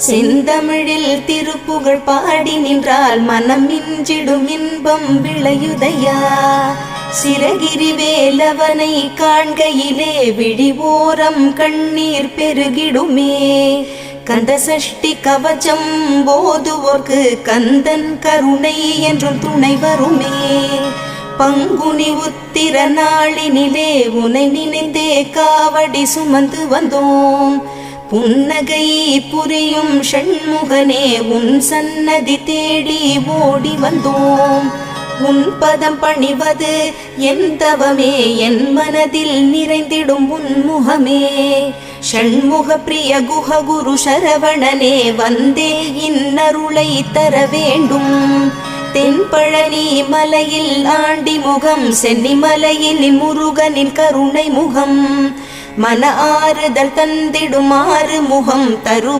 செந்தமிழில் திருப்புகழ் பாடி நின்றால் மனம் மிஞ்சிடும் இன்பம் விளையுதையா. சிறகிரி வேலவனை காண்கையிலே விழிவோரம் கண்ணீர் பெருகிடுமே. கந்த சஷ்டி கவச்சம் போதுவோர்க்கு கந்தன் கருணை என்றும் துணை வருமே. பங்குனி உத்திர நாளினிலே உனை நினைந்தே காவடி சுமந்து வந்தோம். புன்னகை புரியும் ஷண்முகனே உன் சன்னதி தேடி ஓடி வந்தோம். உன் பதம் பணிவது என் தவமே, என் மனதில் நிறைந்திடும் உன் முகமே. ஷண்முக பிரிய குஹ குரு சரவணனே வந்தே இன்னருளை தர வேண்டும். தென்பழனி மலையில் ஆண்டி முகம், சென்னி மலையில் முருகனின் கருணை முகம். மன ஆறுதல் தந்திடும் ஆறு முகம் தரு